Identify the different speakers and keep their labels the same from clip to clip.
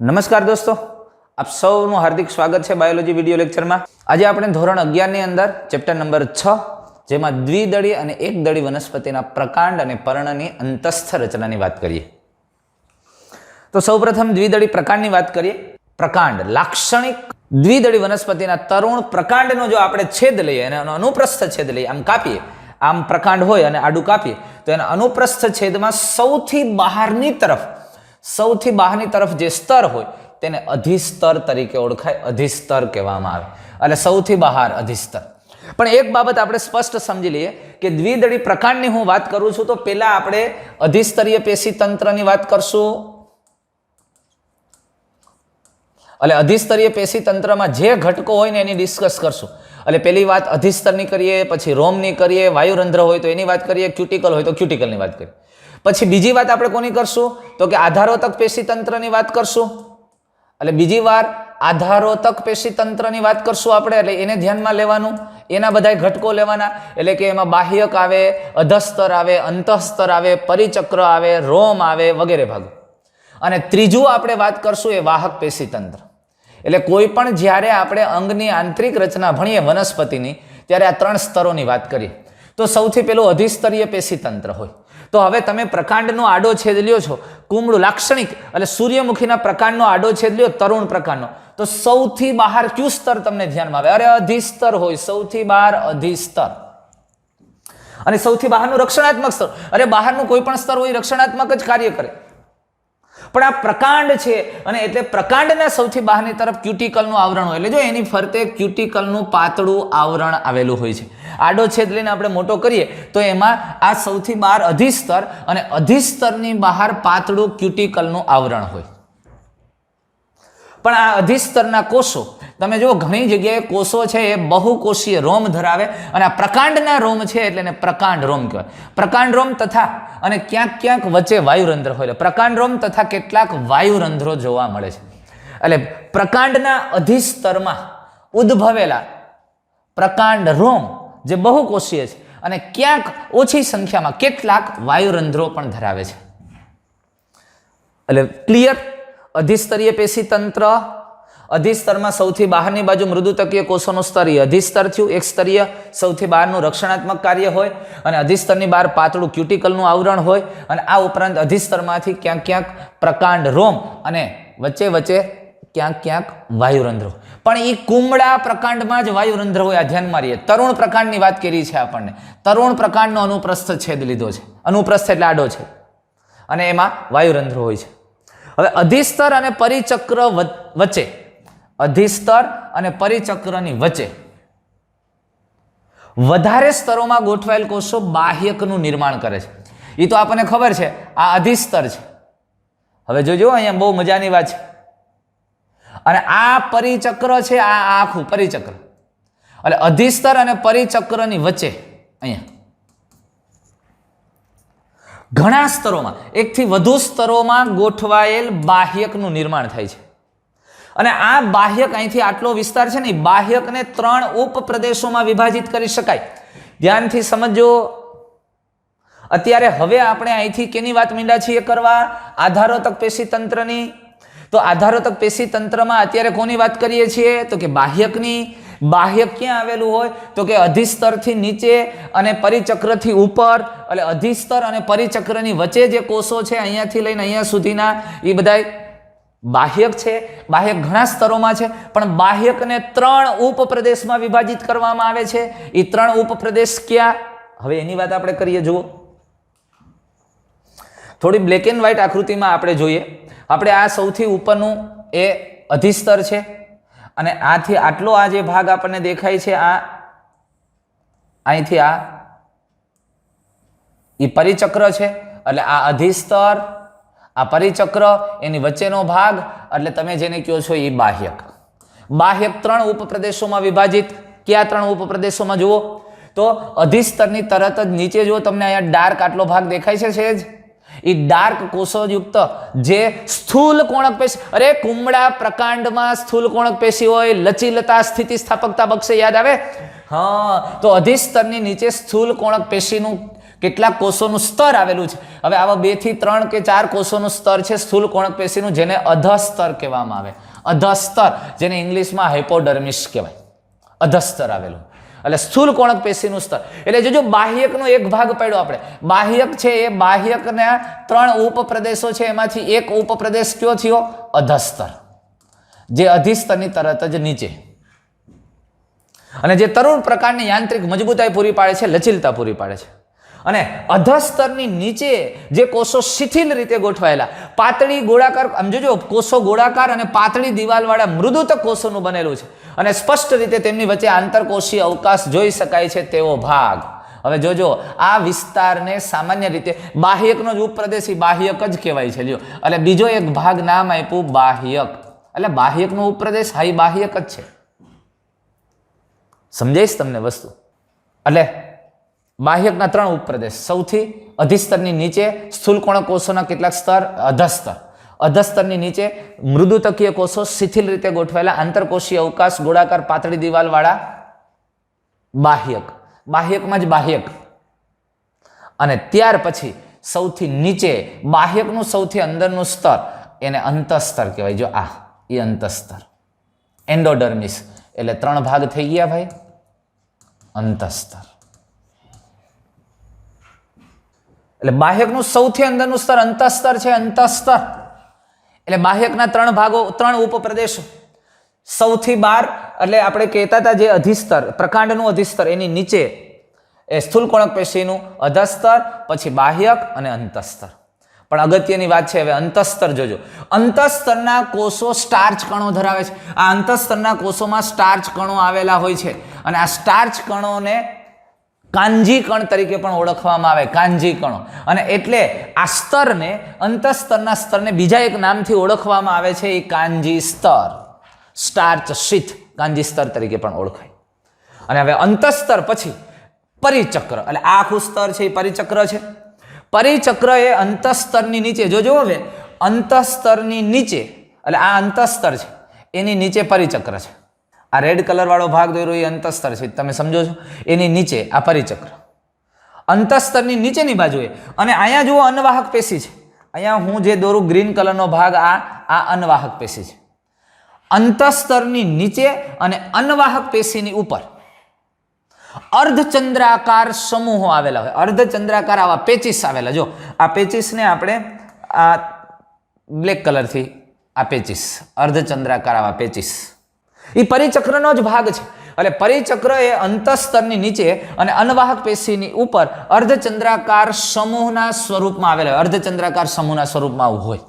Speaker 1: નમસ્કાર દોસ્તો, આપ સૌનું હાર્દિક સ્વાગત છે બાયોલોજી વિડીયો લેક્ચરમાં. આજે આપણે ધોરણ 11 ની અંદર ચેપ્ટર નંબર 6 જેમાં દ્વિદળી અને એકદળી વનસ્પતિના પ્રકાંડ અને પર્ણની અંતસ્થ રચનાની વાત કરીએ. તો સૌપ્રથમ દ્વિદળી પ્રકાંડની વાત કરીએ. પ્રકાંડ લાક્ષણિક દ્વિદળી વનસ્પતિના તરુણ પ્રકાંડનો જો આપણે છેદ લઈએ અને અનુપ્રસ્થ છેદ લઈએ, આમ કાપીએ, આમ પ્રકાંડ હોય અને આડું કાપીએ તો એના અનુપ્રસ્થ છેદમાં સૌથી બહારની તરફ જે સ્તર હોય તેને અધિસ્તર તરીકે ઓળખાય, અધિસ્તર કહેવામાં આવે. એટલે સૌથી બહાર અધિસ્તર. પણ એક બાબત આપણે સ્પષ્ટ સમજી લઈએ કે દ્વિદળી પ્રકાંડની હું વાત કરું છું તો પહેલા આપણે અધિસ્તરીય પેશી તંત્રની વાત કરશું. એટલે અધિસ્તરીય પેશી તંત્રમાં જે ઘટકો હોય ને એની ડિસ્કસ કરશું. એટલે પહેલી વાત અધિસ્તરની કરીએ, પછી રોમની કરીએ, વાયુરંધ્ર હોય તો એની વાત કરીએ, ક્યુટિકલ હોય તો ક્યુટિકલની વાત કરીએ. પછી બીજી વાત આપણે કોની કરશું તો કે આધારોતક પેશી તંત્રની વાત કરશું. એટલે બીજી વાર આધારોતક પેશી તંત્રની વાત કરશું આપણે, એટલે એને ધ્યાનમાં લેવાનું, એના બધા ઘટકો લેવાના. એટલે કે એમાં બાહ્યક આવે, અધસ્તર આવે, અંતઃસ્તર આવે, પરિચક્ર આવે, રોમ આવે વગેરે ભાગો. અને ત્રીજું આપણે વાત કરશું એ વાહક પેશી તંત્ર. એટલે કોઈ પણ જ્યારે આપણે અંગની આંતરિક રચના ભણીએ વનસ્પતિની ત્યારે આ 3 સ્તરોની વાત કરીએ. તો સૌથી પહેલું અધિસ્તરીય પેશી તંત્ર હોય. તો હવે તમે પ્રકાંડનો આડો છેદ લ્યો છો, કુમળું લાક્ષણિક એટલે સૂર્યમુખીના પ્રકાંડનો આડો છેદ લ્યો, તરુણ પ્રકારનો, તો સૌથી બહાર કયું સ્તર તમને ધ્યાનમાં આવે? અરે અધિસ્તર હોય, સૌથી બહાર અધિસ્તર. અને સૌથી બહારનું રક્ષણાત્મક સ્તર. અરે બહારનું કોઈ પણ સ્તર હોય રક્ષણાત્મક જ કાર્ય કરે. પણ આ પ્રકાંડ છે અને એટલે પ્રકાંડના સૌથી બહારની તરફ ક્યુટિકલનું આવરણ હોય. એટલે જો એની ફરતે ક્યુટિકલનું પાતળું આવરણ આવેલું હોય છે. આડો છેદ લઈને આપણે મોટો કરીએ તો એમાં આ સૌથી બહાર અધિસ્તર અને અધિસ્તરની બહાર પાતળું ક્યુટિકલનું આવરણ હોય. પણ આ અધિસ્તરના કોષો તમે જો ઘણી જગ્યાએ કોષો છે એ બહુકોષીય રોમ ધરાવે અને આ પ્રકાંડના રોમ છે એટલે એને પ્રકાંડ રોમ કહેવાય. પ્રકાંડ રોમ તથા અને ક્યાંક વચ્ચે વાયુરંધ્ર હોય. એટલે પ્રકાંડ રોમ તથા કેટલાક વાયુરંધ્રો જોવા મળે છે. એટલે પ્રકાંડના અધિસ્તરમાં ઉદ્ભવેલા પ્રકાંડ રોમ જે બહુકોષીય છે અને ક્યાંક ઓછી સંખ્યામાં કેટલાક વાયુરંધ્રો પણ ધરાવે છે. એટલે ક્લિયર. અધિસ્તરીય પેશી તંત્ર, અધિસ્તરમાં સૌથી બહારની બાજુ મૃદુતકીય કોષોનું સ્તર એ અધિસ્તર થયું. એક સ્તરીય સૌથી બહારનું રક્ષણાત્મક કાર્ય હોય અને અધિસ્તરની બહાર પાતળું ક્યુટિકલનું આવરણ હોય અને આ ઉપરાંત અધિસ્તરમાંથી ક્યાંક પ્રકાંડ રોમ અને વચ્ચે ક્યાંક વાયુરંધ્રો. પણ એ કુમળા પ્રકાંડમાં જ વાયુરંધ્ર હોય, આ ધ્યાનમાં રહીએ. તરુણ પ્રકાંડની વાત કરી છે આપણને. તરુણ પ્રકાંડનો અનુપ્રસ્થ છેદ લીધો છે. અનુપ્રસ્થ એટલે આડો છે અને એમાં વાયુરંધ્ર હોય છે. હવે અધિસ્તર અને પરિચક્ર વચ્ચે, અધિસ્તર અને પરિચક્રની વચ્ચે વધારે સ્તરોમાં ગોઠવાયેલ કોષો બાહ્યકનું નિર્માણ કરે છે. એ તો આપણને ખબર છે, આ અધિસ્તર છે. હવે જોજો અહીંયા બહુ મજાની વાત છે. અને આ પરિચક્ર છે, આ આખું પરિચક્ર. એટલે અધિસ્તર અને પરિચક્રની વચ્ચે અહીંયા ઘણા સ્તરોમાં, એકથી વધુ સ્તરોમાં ગોઠવાયેલ બાહ્યકનું નિર્માણ થાય છે. અને આ બાહ્યક અહીંથી આટલો વિસ્તાર છે ને, બાહ્યકને 3 ઉપપ્રદેશોમાં વિભાજિત કરી શકાય. ધ્યાનથી સમજો. અત્યારે હવે આપણે અહીંથી કેની વાત માંડ્યા છીએ કરવા? આધારોતક પેશી તંત્રની. તો આધારોતક પેશી તંત્રમાં અત્યારે કોની વાત કરીએ છીએ તો કે બાહ્યકની. બાહ્યક ક્યાં આવેલું હોય તો કે અધિસ્તરથી નીચે અને પરિચક્રથી ઉપર. એટલે અધિસ્તર અને પરિચક્રની વચ્ચે જે કોષો છે અહીંયાથી લઈને અહીંયા સુધીના એ બધા બાહ્યક છે. બાહ્યક ઘણા સ્તરોમાં છે પણ બાહ્યકને 3 ઉપપ્રદેશમાં વિભાજિત કરવામાં આવે છે. એ 3 ઉપપ્રદેશ ક્યાં? હવે એની વાત આપણે કરીએ. જુઓ, થોડી બ્લેક એન્ડ વ્હાઇટ આકૃતિમાં આપણે જોઈએ. આપણે આ સૌથી ઉપરનું એ અધિસ્તર છે અને આથી આટલો આ જે ભાગ આપણને દેખાય છે, આ અહીંથી એ પરિચક્ર છે. એટલે આ અધિસ્તર, આ પરિચક્ર, એની વચ્ચેનો ભાગ એટલે તમે જેને કહો છો એ બાહ્યક. બાહ્યક 3 ઉપપ્રદેશોમાં વિભાજિત. કયા 3 ઉપપ્રદેશોમાં? જુઓ તો અધિસ્તરની તરત જ નીચે જુઓ, તમને અહીંયા ડાર્ક આટલો ભાગ દેખાય છે સહેજ. એ ડાર્ક કોષોયુક્ત જે સ્થૂલ કોણક પેશી, અરે કુમળા પ્રકાંડમાં સ્થૂલ કોણક પેશી હોય, લચીલતા, સ્થિતિસ્થાપકતા બક્ષે યાદ આવે? હા, તો અધિસ્તરની નીચે સ્થૂલ કોણક પેશીનું કેટલાક કોષોનું સ્તર આવેલું છે. હવે આવા 2 થી 3 કે 4 કોષોનું સ્તર છે સ્થૂળ કોણક પેશીનું, જેને અધસ્તર કહેવામાં આવે. અધસ્તર, જેને ઇંગ્લિશમાં હાઇપોડર્મિસ કહેવાય. અધસ્તર આવેલું એટલે સ્થૂળ કોણક પેશીનું સ્તર. એટલે જોજો બાહ્યકનો એક ભાગ પાડ્યો આપણે. બાહ્યક છે એ બાહ્યકના 3 ઉપપ્રદેશો છે, એમાંથી એક ઉપપ્રદેશ કયો થયો? અધસ્તર, જે અધિસ્તરની તરત જ નીચે, અને જે તરુણ પ્રકારની યાંત્રિક મજબૂતાઈ પૂરી પાડે છે, લચીલતા પૂરી પાડે છે. અને અધસ્તરની નીચે જે કોષો શિથિલ રીતે ગોઠવાયેલા, પાતળી ગોળાકાર, આમ જોજો કોષો ગોળાકાર અને પાતળી દિવાલવાળા મૃદુતક કોષોનું બનેલું છે, અને સ્પષ્ટ રીતે તેમની વચ્ચે આંતરકોષીય અવકાશ જોઈ શકાય છે તેવો ભાગ. હવે જોજો આ વિસ્તારને સામાન્ય રીતે બાહ્યકનો જ ઉપપ્રદેશ બાહ્યક જ કહેવાય છે. લ્યો, એટલે બીજો એક ભાગ નામ આપ્યું બાહ્યક. એટલે બાહ્યકનો ઉપપ્રદેશ હા બાહ્યક જ છે. સમજાઈશ તમને વસ્તુ? એટલે બાહ્યકના 3 ઉપપ્રદેશ. સૌથી અધિસ્તરની નીચે સ્થૂળ કોણક કોષોના કેટલાક સ્તર, અધસ્તર. અધસ્તરની નીચે મૃદુતકીય કોષો શિથિલ રીતે ગોઠવાયેલા, આંતરકોષીય અવકાશ, ગોળાકાર પાતળી દિવાલ વાળા બાહ્યક. બાહ્યકમાં જ બાહ્યક. અને ત્યાર પછી સૌથી નીચે બાહ્યકનું સૌથી અંદરનું સ્તર, એને અંતસ્તર કહેવાય. જો આ એ અંતસ્તર, એન્ડોડર્મિસ. એટલે 3 ભાગ થઈ ગયા ભાઈ. અંતસ્તર એટલે બાહ્યકનું સૌથી અંદરનું સ્તર અંતસ્તર છે. અંતસ્તર એટલે બાહ્યકના 3 ભાગો, 3 ઉપપ્રદેશો. સૌથી બહાર એટલે આપણે કહેતા હતા જે અધિસ્તર, પ્રકાંડનું અધિસ્તર, એની નીચે એ સ્થૂળ કોણક પેશીનું અધસ્તર, પછી બાહ્યક અને અંતસ્તર. પણ અગત્યની વાત છે હવે અંતસ્તર જોજો. અંતસ્તરના કોષો સ્ટાર્ચ કણો ધરાવે છે. આ અંતસ્તરના કોષોમાં સ્ટાર્ચ કણો આવેલા હોય છે, અને આ સ્ટાર્ચ કણોને કાંજી કણ તરીકે પણ ઓળખવામાં આવે. કાંજી કણો. અને એટલે આ સ્તરને, અંતસ્તરના સ્તરને બીજા એક નામથી ઓળખવામાં આવે છે, એ કાંજી સ્તર, સ્ટાર્ચ શીથ, કાંજી સ્તર તરીકે પણ ઓળખાય. અને હવે અંતસ્તર પછી પરિચક્ર, એટલે આ આખું સ્તર છે એ પરિચક્ર છે. પરિચક્ર એ અંતસ્તરની નીચે, જોજો હવે અંતસ્તરની નીચે, એટલે આ અંતસ્તર છે, એની નીચે પરિચક્ર છે. આ રેડ કલર વાળો ભાગ દોર્યો એ અંતસ્તર છે, તમે સમજો છો? એની નીચે આ પરિચક્ર, અંતસ્તરની નીચેની બાજુએ. અને અહીંયા જુઓ અન્નવાહક પેશી છે. અહીંયા હું જે દોરું ગ્રીન કલરનો ભાગ, આ અન્નવાહક પેશી છે. અંતસ્તરની નીચે અને અન્નવાહક પેશીની ઉપર અર્ધચંદ્રાકાર સમૂહો આવેલા હોય. અર્ધચંદ્રાકાર આવા પેચીસ આવેલા. જો આ પેચીસને આપણે આ બ્લેક કલરથી, આ પેચીસ અર્ધચંદ્રાકાર આવા પેચીસ એ પરિચક્રનો જ ભાગ છે. એટલે પરિચક્ર એ અંતસ્તરની નીચે અને અન્નવાહક પેશીની ઉપર અર્ધચંદ્રાકાર સમૂહના સ્વરૂપમાં આવેલા હોય. અર્ધચંદ્રાકાર સમૂહના સ્વરૂપમાં હોય.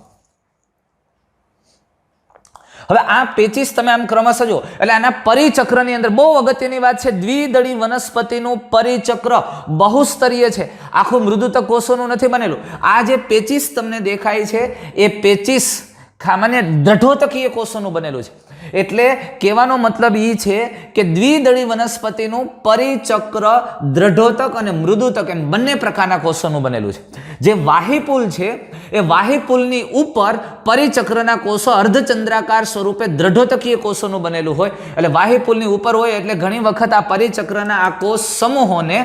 Speaker 1: હવે આ પેચીસ તમે આમ ક્રમશઃ જો, એટલે આના પરિચક્રની અંદર બહુ અગત્યની વાત છે, દ્વિદળી વનસ્પતિનું પરિચક્ર બહુસ્તરીય છે. આખું મૃદુતક કોષોનું નથી બનેલું. આ જે પેચીસ તમને દેખાય છે એ પેચીસ સામાન્ય દ્રઢોતકીય કોષોનું બનેલું છે. એટલે કહેવાનો મતલબ એ છે કે દ્વિદળી વનસ્પતિનું પરિચક્ર દ્રઢોતક અને મૃદુતક એમ બંને પ્રકારના કોષોનું બનેલું છે. જે વાહિપુલ છે એ વાહિપુલની ઉપર પરિચક્રના કોષો અર્ધચંદ્રાકાર સ્વરૂપે દ્રઢોતકીય કોષોનું બનેલું હોય. એટલે વાહિપુલની ઉપર હોય એટલે ઘણી વખત આ પરિચક્રના આ કોષ સમૂહોને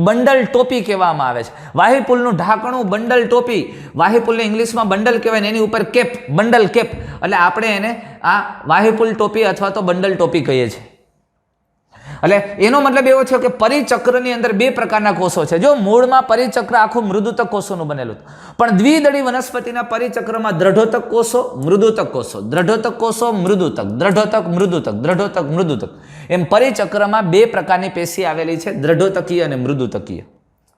Speaker 1: બંડલ ટોપી કહેવામાં આવે છે. વાહિપુલનું ઢાંકણું બંડલ ટોપી, વાહિપુલને ઇંગ્લિશમાં બંડલ કહેવાય ને એની ઉપર કેપ, બંડલ કેપ. એટલે આપણે એને આ વાહિપુલ ટોપી અથવા તો બંડલ ટોપી કહીએ છીએ. એટલે એનો મતલબ એવો છે કે પરિચક્રની અંદર 2 પ્રકારના કોષો છે. જો મૂળમાં પરિચક્ર આખું મૃદુતક કોષોનું બનેલું, પણ દ્વિદળી વનસ્પતિના પરિચક્રમાં દ્રઢોતક કોષો, મૃદુતક કોષો, દ્રઢોતક કોષો, મૃદુતક, દ્રઢોતક, મૃદુતક, દ્રઢોતક, મૃદુતક, એમ પરિચક્રમાં 2 પ્રકારની પેશી આવેલી છે, દ્રઢોતકીય અને મૃદુતકીય.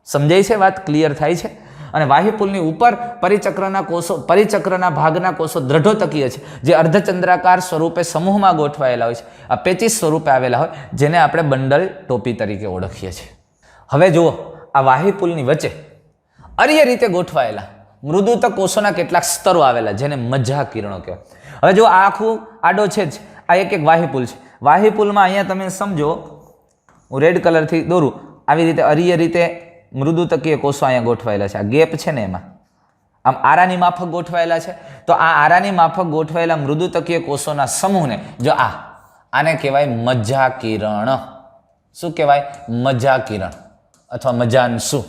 Speaker 1: સમજાય છે વાત? ક્લિયર થાય છે? અને વાહિપુલની ઉપર પરિચક્રના કોષો, પરિચક્રના ભાગના કોષો દ્રઢોતકીય છે, જે અર્ધચંદ્રાકાર સ્વરૂપે સમૂહમાં ગોઠવાયેલા હોય છે. આ પેચીસ સ્વરૂપે આવેલા હોય, જેને આપણે બંડલ ટોપી તરીકે ઓળખીએ છીએ. હવે જુઓ, આ વાહિપુલની વચ્ચે અર્ય રીતે ગોઠવાયેલા મૃદુતક કોષોના કેટલાક સ્તરો આવેલા, જેને મજ્જા કિરણો કહેવાય. હવે જો આ આખું આડો છે જ, આ એક વાહિપુલ છે. વાહિપુલમાં અહીંયા તમે સમજો, હું રેડ કલરથી દોરું, આવી રીતે અર્ય રીતે મૃદુતકીય કોષો અહીંયા ગોઠવાયેલા છે. આ ગેપ છે ને એમાં આમ આરાની માફક ગોઠવાયેલા છે. તો આ આરાની માફક ગોઠવાયેલા મૃદુતકીય કોષોના સમૂહને જો આને કહેવાય મજ્જા કિરણ. શું કહેવાય? મજ્જા કિરણ અથવા મજાંશુ.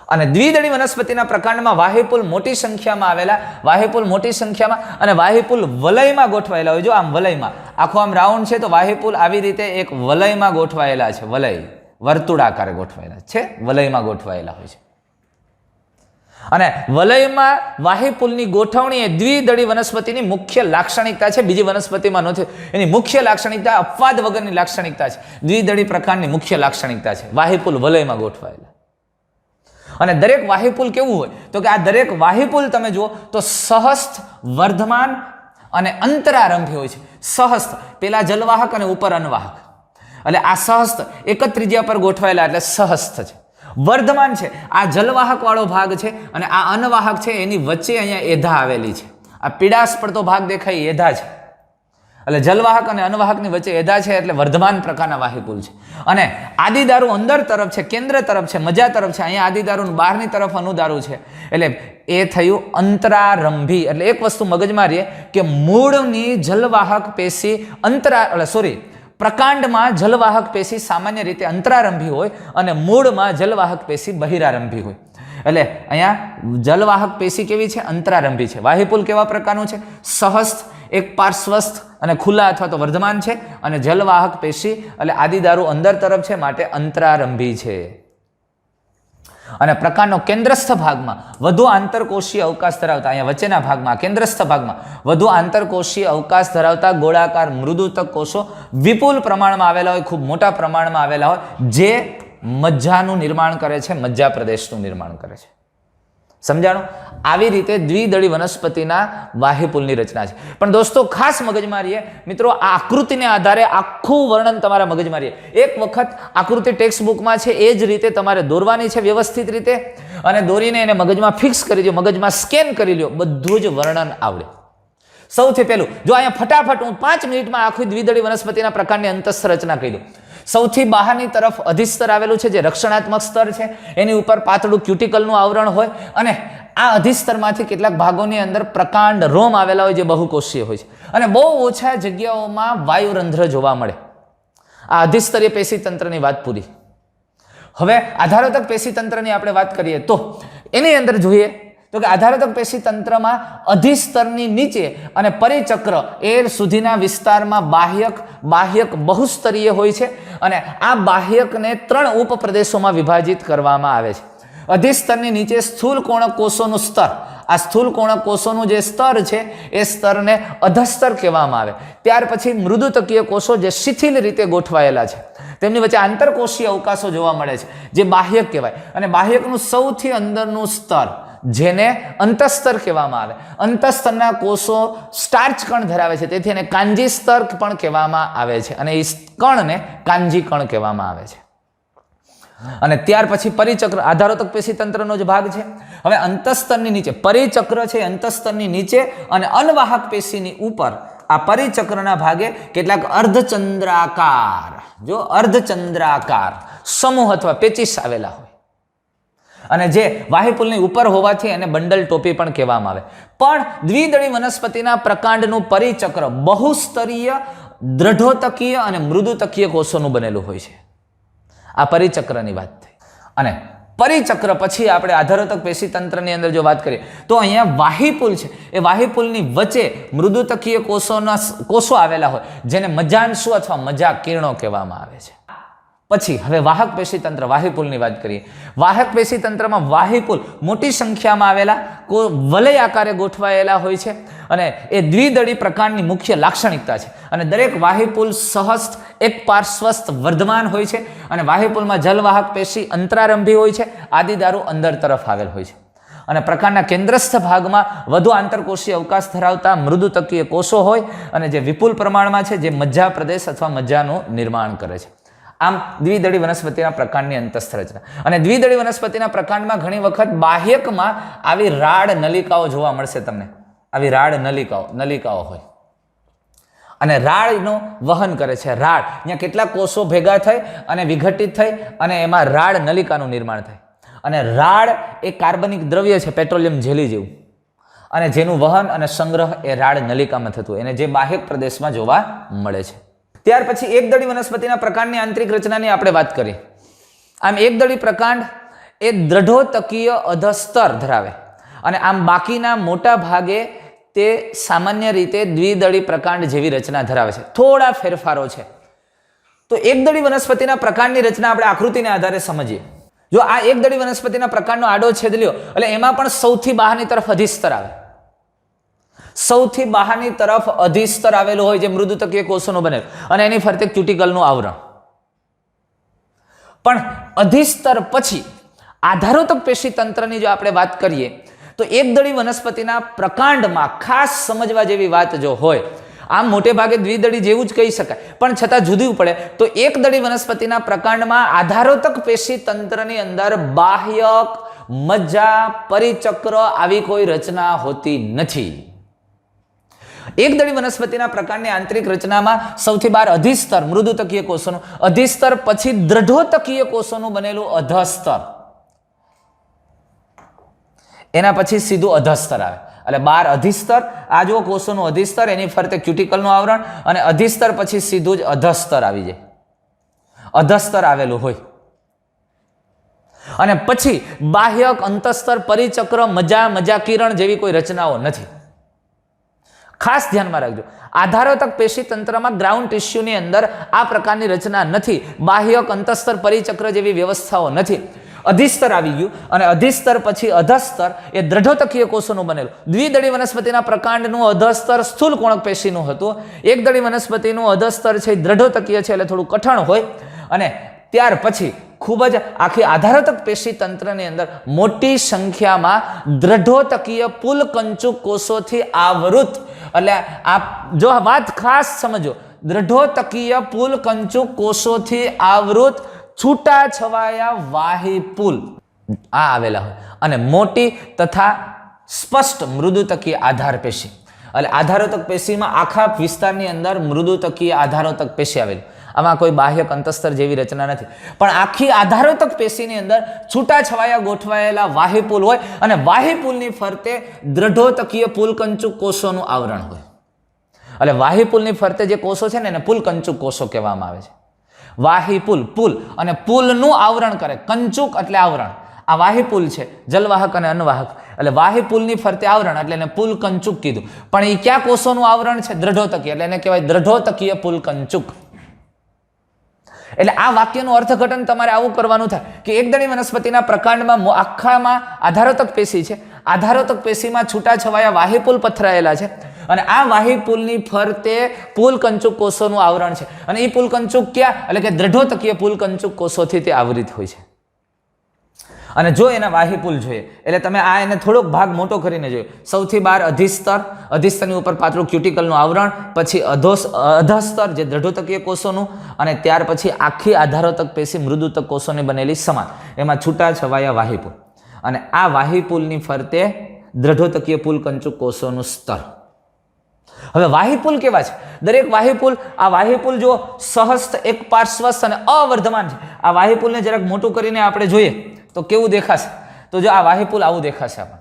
Speaker 1: અને દ્વિદળી વનસ્પતિના પ્રકાંડમાં વાહિપુલ મોટી સંખ્યામાં આવેલા, વાહિપુલ મોટી સંખ્યામાં અને વાહિપુલ વલયમાં ગોઠવાયેલા હોય. જો આમ વલયમાં આખો આમ રાઉન્ડ છે તો વાહિપુલ આવી રીતે એક વલયમાં ગોઠવાયેલા છે. વલય વર્તુળાકારે ગોઠવાયેલા છે, વલયમાં ગોઠવાયેલા હોય છે. અને વલયમાં વાહિપુલની ગોઠવણી એ દ્વિદળી વનસ્પતિની મુખ્ય લાક્ષણિકતા છે. બીજી વનસ્પતિમાં નથી. એની મુખ્ય લાક્ષણિકતા અપવાદ વગરની લાક્ષણિકતા છે. દ્વિદળી પ્રકારની મુખ્ય લાક્ષણિકતા છે વાહિપુલ વલયમાં ગોઠવાયેલા. અને દરેક વાહિપુલ કેવું હોય તો કે આ દરેક વાહિપુલ તમે જુઓ તો સહસ્થ, વર્ધમાન અને અંતરારંભી હોય છે. સહસ્થ પેલા જલવાહક અને ઉપર અનવાહક, એટલે આ સહસ્થ એક જ ત્રિજ્યા પર ગોઠવાયેલા એટલે સહસ્થ છે. વર્ધમાન છે આ જલવાહક વાળો ભાગ છે અને આ અનવાહક છે એની વચ્ચે અહીંયા એધા આવેલી છે. આ પીળાશ પડતો ભાગ દેખાય એધા છે, એટલે જલવાહક અને અનવાહકની વચ્ચે એધા છે એટલે વર્ધમાન પ્રકારના વાહિપુલ છે. અને આદિદારુ અંદર તરફ છે, કેન્દ્ર તરફ છે, મજા તરફ છે. અહીંયા આદિદારુ બહારની તરફ અનુદારુ છે, એટલે એ થયું અંતરારંભી. એટલે એક વસ્તુ મગજમાં રહે કે મૂળની જલવાહક પેશી પ્રકાંડમાં જલવાહક પેશી સામાન્ય રીતે અંતરારંભી હોય અને મૂળમાં જલવાહક પેશી બહિરારંભી હોય. એટલે અહીંયા જલવાહક પેશી કેવી છે? અંતરારંભી છે. વાહિપુલ કેવા પ્રકારનું છે? સહસ્થ, એક પાર્શ્વસ્થ અને ખુલ્લા અથવા તો વર્ધમાન છે. અને જલવાહક પેશી એટલે આદિદારુ અંદર તરફ છે માટે અંતરારંભી છે. અને પ્રકાંડનો કેન્દ્રસ્થ ભાગમાં વધુ આંતરકોષીય અવકાશ ધરાવતા, અહીંયા વચ્ચેના ભાગમાં કેન્દ્રસ્થ ભાગમાં વધુ આંતરકોષીય અવકાશ ધરાવતા ગોળાકાર મૃદુતક કોષો વિપુલ પ્રમાણમાં આવેલા હોય, ખૂબ મોટા પ્રમાણમાં આવેલા હોય, જે મજ્જાનું નિર્માણ કરે છે, મજ્જા પ્રદેશનું નિર્માણ કરે છે. સમજાણું? આવી રીતે દ્વિદળી વનસ્પતિના વાહિપુલની રચના છે. પણ દોસ્તો ખાસ મગજમાં રહીએ મિત્રો, આ આકૃતિને આધારે આખું વર્ણન તમારા મગજમાં રહીએ. એક વખત આકૃતિ ટેક્સ્ટ બુકમાં છે એ જ રીતે તમારે દોરવાની છે વ્યવસ્થિત રીતે, અને દોરીને એને મગજમાં ફિક્સ કરી દો, મગજમાં સ્કેન કરી લો, બધું જ વર્ણન આવડે. સૌથી પહેલું જો અહીંયા ફટાફટ હું 5 મિનિટમાં આખી દ્વિદળી વનસ્પતિના પ્રકારની અંતસ્થ રચના કહી દઉં. સૌથી બહારની તરફ અધિસ્તર આવેલું છે જે રક્ષણાત્મક સ્તર છે, એની ઉપર પાતળું ક્યુટિકલનું આવરણ હોય અને આ અધિસ્તરમાંથી કેટલાક ભાગોની અંદર પ્રકાંડ રોમ આવેલા હોય જે બહુકોષીય હોય છે અને બહુ ઓછા જગ્યાઓમાં વાયુરંધ્ર જોવા મળે. આ અધિસ્તરીય પેશી તંત્રની વાત પૂરી. હવે આધારોતક પેશી તંત્રની આપણે વાત કરીએ તો એની અંદર જોઈએ તો કે આધારોતક પેશી તંત્રમાં અધિસ્તરની નીચે અને પરિચક્ર એ સુધીના વિસ્તારમાં બાહ્યક બહુસ્તરીય હોય છે અને આ બાહ્યકને 3 ઉપપ્રદેશોમાં વિભાજિત કરવામાં આવે છે. અધિસ્તરની નીચે સ્થૂલ કોણક કોષોનું સ્તર, આ સ્થૂલ કોણક કોષોનું જે સ્તર છે એ સ્તરને અધસ્તર કહેવામાં આવે. ત્યાર પછી મૃદુતકીય કોષો જે શિથિલ રીતે ગોઠવાયેલા છે, તેમની વચ્ચે આંતરકોષીય અવકાશો જોવા મળે છે જે બાહ્યક કહેવાય. અને બાહ્યકનું સૌથી અંદરનું સ્તર જેને અંતસ્તર કહેવામાં આવે. અંતસ્તરના કોષો સ્ટાર્ચ કણ ધરાવે છે, તેથી એને કાંજી સ્તર પણ કહેવામાં આવે છે અને એ કણને કાંજી કણ કહેવામાં આવે છે. અને ત્યાર પછી પરિચક્ર આધારોતક પેશી તંત્રનો જ ભાગ છે. હવે અંતસ્તરની નીચે પરિચક્ર છે, અંતસ્તરની નીચે અને અનવાહક પેશીની ઉપર આ પરિચક્રના ભાગે કેટલાક અર્ધચંદ્રાકાર સમૂહ અથવા પેચીસ આવેલા હોય અને જે વાહિપુલની ઉપર હોવાથી એને બંડલ ટોપી પણ કહેવામાં આવે. પણ દ્વિદળી વનસ્પતિના પ્રકાંડનું પરિચક્ર બહુસ્તરીય, દ્રઢોતકીય અને મૃદુતકીય કોષોનું બનેલું હોય છે. આ પરિચક્રની વાત થઈ. અને પરિચક્ર પછી આપણે આધારોતક પેશી તંત્રની અંદર જો વાત કરીએ તો અહીંયા વાહિપુલ છે, એ વાહિપુલની વચ્ચે મૃદુતકીય કોષો આવેલા હોય જેને મજાંશુ અથવા મજા કિરણો કહેવામાં આવે છે. પછી હવે વાહક પેશી તંત્ર વાહિપુલની વાત કરીએ. વાહક પેશી તંત્રમાં વાહિપુલ મોટી સંખ્યામાં આવેલા વલય આકારે ગોઠવાયેલા હોય છે અને એ દ્વિદળી પ્રકારની મુખ્ય લાક્ષણિકતા છે. અને દરેક વાહિપુલ સહસ્થ, એક પાર્શ્વસ્થ, વર્ધમાન હોય છે અને વાહિપુલમાં જલવાહક પેશી અંતરારંભી હોય છે, આદિદારુ અંદર તરફ આવેલ હોય છે. અને પ્રકારના કેન્દ્રસ્થ ભાગમાં વધુ આંતરકોષીય અવકાશ ધરાવતા મૃદુતકીય કોષો હોય અને જે વિપુલ પ્રમાણમાં છે, જે મજ્જા પ્રદેશ અથવા મજ્જાનું નિર્માણ કરે છે. આમ દ્વિદળી વનસ્પતિના પ્રકાંડની અંતસ્થ રચના. અને દ્વિદળી વનસ્પતિના પ્રકાંડમાં ઘણી વખત બાહ્યકમાં આવી રાડ નલિકાઓ જોવા મળશે તમને. આવી રાડ નલિકાઓ હોય અને રાડનું વહન કરે છે. રાડ અહીંયા કેટલાક કોષો ભેગા થઈ અને વિઘટિત થઈ અને એમાં રાડ નલિકાનું નિર્માણ થાય. અને રાડ એ કાર્બનિક દ્રવ્ય છે, પેટ્રોલિયમ જેલી જેવું, અને જેનું વહન અને સંગ્રહ એ રાડ નલિકામાં થતું એને જે બાહ્યક પ્રદેશમાં જોવા મળે છે. ત્યાર પછી એકદળી વનસ્પતિના પ્રકાંડની આંતરિક રચનાની આપણે વાત કરી. આમ એકદળી પ્રકાંડ એ દ્રઢોતકીય અધસ્તર ધરાવે અને આમ બાકીના મોટા ભાગે તે સામાન્ય રીતે દ્વિદળી પ્રકાંડ જેવી રચના ધરાવે છે. થોડા ફેરફારો છે. તો એકદળી વનસ્પતિના પ્રકાંડની રચના આપણે આકૃતિને આધારે સમજીએ. જો આ એકદળી વનસ્પતિના પ્રકાંડનો આડો છેદ લ્યો એટલે એમાં પણ સૌથી બહારની તરફ અધિસ્તર આવે. સૌથી બહારની તરફ અધિસ્તર આવેલું હોય જે મૃદુતકીય કોષોનું બનેલું અને એની ફરતે ક્યુટિકલનું આવરણ. પણ અધિસ્તર પછી આધારોતક પેશી તંત્રની જો આપણે વાત કરીએ તો એકદળી વનસ્પતિના પ્રકાંડમાં ખાસ સમજવા જેવી વાત જો હોય, આમ મોટે ભાગે દ્વિદળી જેવું જ કહી શકાય પણ છતાં જુદું પડે, તો એકદળી વનસ્પતિના પ્રકાંડમાં આધારોતક પેશી તંત્રની અંદર બાહ્યક, મજ્જા, પરિચક્ર આવી કોઈ રચના હોતી નથી. એકદળી વનસ્પતિના પ્રકાંડની આંતરિક રચનામાં સૌથી બહાર અધિસ્તર મૃદુતકીય કોષોનું, અધિસ્તર પછી દ્રઢોતકીય કોષોનું બનેલું અધસ્તર, એના પછી સીધું અધસ્તર આવે. એટલે 12 અધિસ્તર, આ જો કોષોનું અધિસ્તર, એની ફરતે ક્યુટિકલનું આવરણ અને અધિસ્તર પછી સીધું જ અધસ્તર આવી જાય. અધસ્તર આવેલું હોય અને પછી બાહ્યક, અંતસ્તર, પરિચક્ર, મજા કિરણ જેવી કોઈ રચનાઓ નથી. ખાસ ધ્યાનમાં રાખજો, આધારોતક પેશી તંત્રમાં ગ્રાઉન્ડ ટિશ્યુની અંદર આ પ્રકારની રચના નથી. બાહ્યક, અંતસ્તર, પરિચક્ર જેવી વ્યવસ્થાઓ નથી. અધિસ્તર આવી ગયું અને અધિસ્તર પછી અધસ્તર એ દ્રઢોતકીય કોષોનું બનેલું. દ્વિદળી વનસ્પતિના પ્રકાંડનું અધસ્તર સ્થૂલ કોણક પેશીનું હતું. એકદળી વનસ્પતિનું અધસ્તર છે દ્રઢોતકીય છે એટલે થોડું કઠણ હોય અને ત્યાર પછી ખૂબ જ આખી આધારોતક પેશી તંત્રની અંદર મોટી સંખ્યામાં દ્રઢોતકીય પુલકંચુક કોષોથી આવૃત, એટલે આ જો વાત ખાસ સમજો, દ્રઢોતકીય પુલકંચુક કોષોથી આવૃત છૂટા છવાયા વાહિપુલ આ આવેલા હોય અને મોટી તથા સ્પષ્ટ મૃદુતકીય આધાર પેશી. એટલે આધારોતક પેશીમાં આખા વિસ્તારની અંદર મૃદુતકીય આધારોતક પેશી આવેલી. આમાં કોઈ બાહ્યક, અંતસ્તર જેવી રચના નથી પણ આખી આધારોતક પેશીની અંદર છૂટા છવાયા ગોઠવાયેલા વાહિપુલ હોય અને વાહિપુલની ફરતે દ્રઢોતકીય પુલકંચુક કોષોનું આવરણ હોય. એટલે વાહિપુલની ફરતે જે કોષો છે ને એને પુલકંચુક કોષો કહેવામાં આવે છે. વાહિપુલ, પુલ અને પુલનું આવરણ કરે. કંચુક એટલે આવરણ. આ વાહિપુલ છે, જલવાહક અને અન્નવાહક, એટલે વાહિપુલની ફરતે આવરણ એટલે એને પુલ કંચુક કીધું. પણ એ ક્યાં કોષોનું આવરણ છે? દ્રઢોતકીય, એટલે એને કહેવાય દ્રઢોતકીય પુલ કંચુક. એટલે આ વાક્યનું અર્થઘટન તમારે આવું કરવાનું થાય કે એકદળી વનસ્પતિના પ્રકાંડમાં આખામાં આધારોતક પેશી છે. આધારોતક પેશીમાં છૂટા છવાયા વાહિપુલ પથરાયેલા છે અને આ વાહિપુલની ફરતે પુલકંચુક કોષોનું આવરણ છે અને એ પુલકંચુક ક્યાં? એટલે કે દ્રઢોતકીય પુલકંચુક કોષોથી તે આવૃત હોય છે. અને જો એના વાહિપુલ જોઈએ એટલે તમે આ એને થોડોક ભાગ મોટો કરીને જોયો. સૌથી બહાર અધિસ્તર, અધિસ્તરની ઉપર પાતળું ક્યુટિકલનું આવરણ, પછી અધસ્તર જે દ્રઢોતકીય કોષોનું અને ત્યાર પછી આખી આધારોતક પેશી મૃદુતક કોષોની બનેલી સમાન, એમાં છૂટા છવાયા વાહિપુલ અને આ વાહિપુલની ફરતે દ્રઢોતકીય પુલકંચુક કોષોનું સ્તર. હવે વાહિપુલ કેવા છે? દરેક વાહિપુલ, આ વાહિપુલ જો સહસ્થ, એક પાર્શ્વસ્થ અને અવર્ધમાન છે. આ વાહિપુલને જરાક મોટું કરીને આપણે જોઈએ તો કેવું દેખાશે? તો જો આ વાહિપુલ આવું દેખાશે. આપણે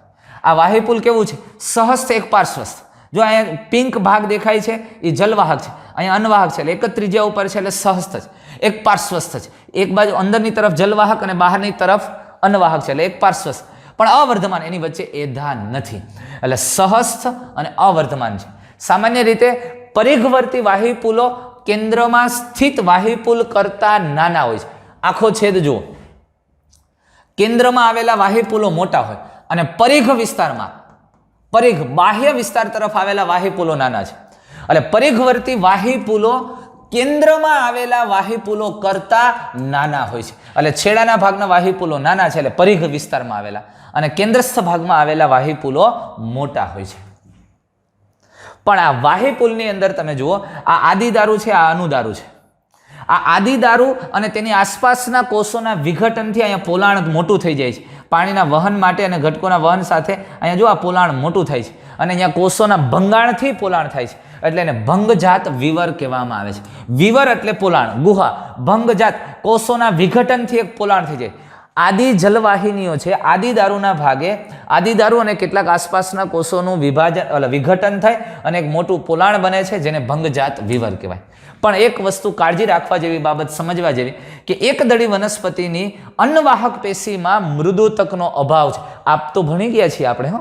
Speaker 1: આ વાહિપુલ કેવું છે? સહસ્થ, એક પાર્શ્વસ્થ. જો અહીંયા પિંક ભાગ દેખાય છે એ જલવાહક છે, અહીંયા અન્નવાહક છે એટલે એક જ ત્રિજ્યા ઉપર છે એટલે સહસ્થ છે. એક પાર્શ્વસ્થ છે, એક બાજુ અંદરની તરફ જલવાહક અને બહારની તરફ અન્નવાહક છે એટલે એક પાર્શ્વસ્થ. પણ અવર્ધમાન, એની વચ્ચે એધા નથી એટલે સહસ્થ અને અવર્ધમાન છે. સામાન્ય રીતે પરિઘવર્તી વાહિપુલો કેન્દ્રમાં સ્થિત વાહિપુલ કરતા નાના હોય છે. આખો છેદ જુઓ, કેન્દ્રમાં આવેલા વાહિપુલો મોટા હોય અને પરિઘ વિસ્તારમાં, પરિઘ બાહ્ય વિસ્તાર તરફ આવેલા વાહિપુલો નાના છે. એટલે પરિઘવર્તી વાહિપુલો કેન્દ્રમાં આવેલા વાહિપુલો કરતા નાના હોય છે. એટલે છેડાના ભાગના વાહિપુલો નાના છે એટલે પરિઘ વિસ્તારમાં આવેલા, અને કેન્દ્રસ્થ ભાગમાં આવેલા વાહિપુલો મોટા હોય છે. પણ આ વાહિપુલની અંદર તમે જુઓ, આ આદિદારુ છે, આ અનુદારુ છે. આ આદિદારુ અને તેની આસપાસના કોષોના વિઘટનથી અહીંયા પોલાણ મોટું થઈ જાય છે. પાણીના વહન માટે અને ઘટકોના વહન સાથે અહીંયા જો આ પોલાણ મોટું થાય છે અને અહીંયા કોષોના ભંગાણથી પોલાણ થાય છે એટલે એને ભંગજાત વિવર કહેવામાં આવે છે. વિવર એટલે પોલાણ, ગુહા. ભંગજાત કોષોના વિઘટનથી એક પોલાણ થઈ જાય. આદિ જલવાહિનીઓ છે, આદિદારુના ભાગે આદિદારુ અને કેટલાક આસપાસના કોષોનું વિઘટન થાય અને એક મોટું પોલાણ બને છે, જેને ભંગજાત વિવર કહેવાય. પણ એક વસ્તુ કાળજી રાખવા જેવી બાબત સમજવા જેવી કે એકદળી વનસ્પતિની અન્નવાહક પેશીમાં મૃદુતકનો અભાવ છે. આપ તો ભણી ગયા છીએ આપણે, હો,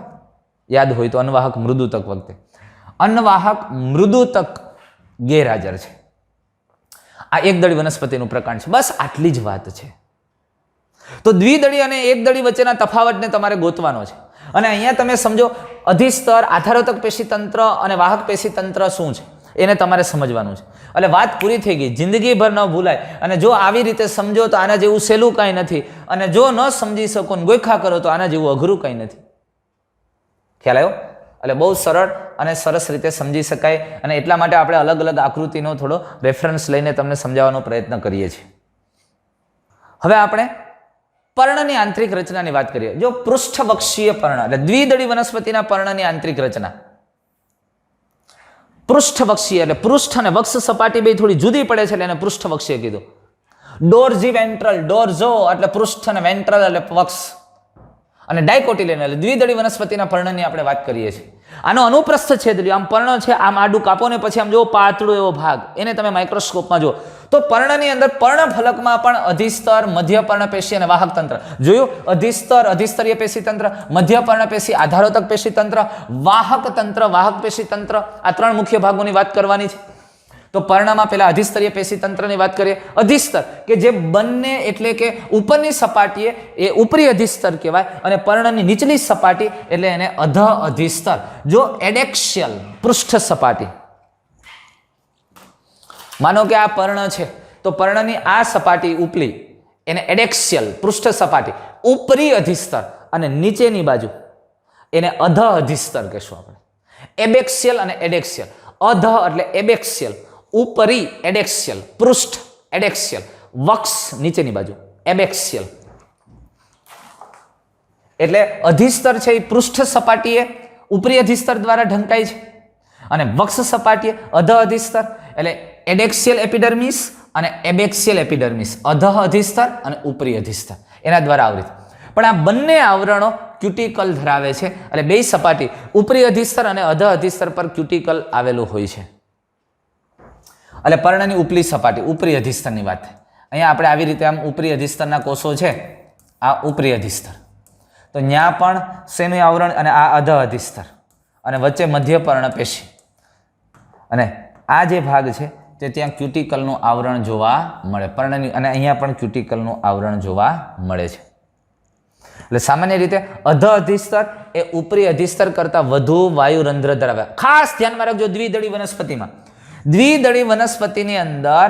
Speaker 1: યાદ હોય તો અન્નવાહક મૃદુતક વખતે અન્નવાહક મૃદુતક ગેરહાજર છે. આ એકદળી વનસ્પતિનું પ્રકાર છે. બસ આટલી જ વાત છે. તો દ્વિદળી અને એકદળી વચ્ચેના તફાવતને તમારે ગોતવાનો છે. અને અહીંયા તમે સમજો અધિસ્તર, આધારોતક પેશીતંત્ર અને વાહક પેશીતંત્ર શું છે એને તમારે સમજવાનું છે. એટલે વાત પૂરી થઈ ગઈ. જિંદગીભર ન ભૂલાય. અને જો આવી રીતે સમજો તો આના જેવું સહેલું કાંઈ નથી. અને જો ન સમજી શકો ને ગોખા કરો તો આના જેવું અઘરું કંઈ નથી. ખ્યાલ આવ્યો? એટલે બહુ સરળ અને સરસ રીતે સમજી શકાય. અને એટલા માટે આપણે અલગ અલગ આકૃતિનો થોડો રેફરન્સ લઈને તમને સમજાવવાનો પ્રયત્ન કરીએ છીએ. હવે આપણે પર્ણની આંતરિક રચનાની વાત કરીએ. જો પૃષ્ઠવક્ષીય પર્ણ એટલે દ્વિદળી વનસ્પતિના પર્ણની આંતરિક રચના. પૃષ્ઠવક્ષીય એટલે પૃષ્ઠ અને વક્ષ સપાટી બે થોડી જુદી પડે છે એટલે એને પૃષ્ઠવક્ષીય કીધું. ડોર્જી વેન્ટ્રલ, ડોર્ઝો એટલે પૃષ્ઠ અને વેન્ટ્રલ એટલે વક્ષ. અને ડાયકોટિલિયન એટલે દ્વિદળી વનસ્પતિના પર્ણની આપણે વાત કરીએ છીએ. આનો અનુપ્રસ્થ છેદ લ્યો. આમ પર્ણ છે, આમ આડું કાપો ને પછી આમ જો પાતળો એવો ભાગ, એને તમે માઇક્રોસ્કોપમાં જુઓ તો પર્ણની અંદર પર્ણફલકમાં પણ અધિસ્તર, મધ્ય પર્ણપેશી અને વાહક તંત્ર જોયું. અધિસ્તર, અધિસ્તરીય પેશીતંત્ર, મધ્ય પર્ણપેશી, આધારોતક પેશીતંત્ર, વાહક તંત્ર, વાહક પેશીતંત્ર, આ ત્રણ મુખ્ય ભાગોની વાત કરવાની છે. તો પર્ણમાં પહેલા અધિસ્તરીય પેશીતંત્રની વાત કરીએ. અધિસ્તર કે જે બંને એટલે કે ઉપરની સપાટીએ એ ઉપરી અધિસ્તર કહેવાય અને પર્ણની નીચલી સપાટી એટલે એને અધ અધિસ્તર. જો એડેક્શિયલ પૃષ્ઠ સપાટી, માનો કે આ પર્ણ છે તો પર્ણની આ સપાટી ઉપલી એને એડેક્શિયલ પૃષ્ઠ સપાટી, ઉપરી અધિસ્તર અને નીચેની બાજુ એને અધ અધિસ્તર કહેશું આપણે. એબેક્શિયલ અને એડેક્શિયલ. અધ એટલે એબેક્શિયલ, ઉપરી એડેક્શિયલ, પૃષ્ઠ એડેક્શિયલ, વક્ષ નીચેની બાજુ એબેક્શિયલ. એટલે અધિસ્તર છે એ પૃષ્ઠ સપાટીએ ઉપરી અધિસ્તર દ્વારા ઢંકાય છે અને વક્ષ સપાટીએ અધ અધિસ્તર એટલે એડેક્શિયલ એપિડર્મિસ અને એબેક્શિયલ એપિડર્મિસ, અધઃ અધિસ્તર અને ઉપરી અધિસ્તર એના દ્વારા આવૃત. પણ આ બંને આવરણો ક્યુટિકલ ધરાવે છે. એટલે બે સપાટી ઉપરી અધિસ્તર અને અધ અધિસ્તર પર ક્યુટિકલ આવેલું હોય છે. એટલે પર્ણની ઉપલી સપાટી, ઉપરી અધિસ્તરની વાત. અહીંયા આપણે આવી રીતે આમ ઉપરી અધિસ્તરના કોષો છે, આ ઉપરી અધિસ્તર, તો ત્યાં પણ શેનું આવરણ અને આ અધ અધિસ્તર અને વચ્ચે મધ્ય પર્ણપેશી અને આ જે ભાગ છે તે ત્યાં ક્યુટિકલનું આવરણ જોવા મળે પર્ણની. અને અહીંયા પણ ક્યુટિકલનું આવરણ જોવા મળે છે. એટલે સામાન્ય રીતે અધ અધિસ્તર એ ઉપરી અધિસ્તર કરતાં વધુ વાયુરંધ્ર ધરાવે. ખાસ ધ્યાનમાં રાખજો દ્વિદળી વનસ્પતિમાં. દ્વિદળી વનસ્પતિની અંદર